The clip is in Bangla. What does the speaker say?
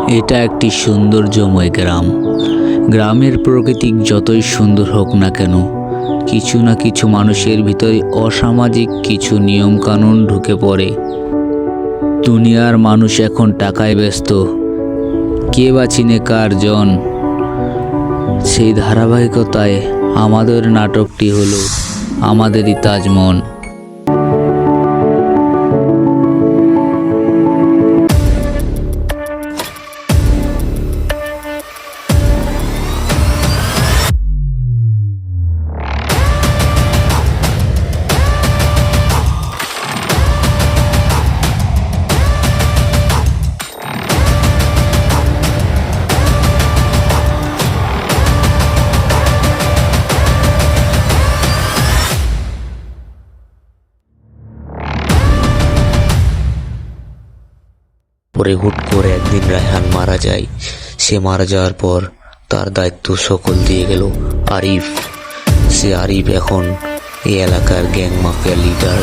এটা একটি সৌন্দর্যময় গ্রাম। গ্রামের প্রকৃতি যতই সুন্দর হোক না কেন, কিছু না কিছু মানুষের ভিতরে অসামাজিক কিছু নিয়মকানুন ঢুকে পড়ে। দুনিয়ার মানুষ এখন টাকায় ব্যস্ত, কে বা চিনে কার জন। সেই ধারাবাহিকতায় আমাদের নাটকটি হলো আমাদেরই তাজমন। পরে হুট করে একদিন রায়হান মারা যায়। সে মারা যাওয়ার পর তার দায়িত্ব সকল দিয়ে গেল আরিফ। সে আরিফ এখন এই এলাকার গ্যাং মাফিয়া লিডার।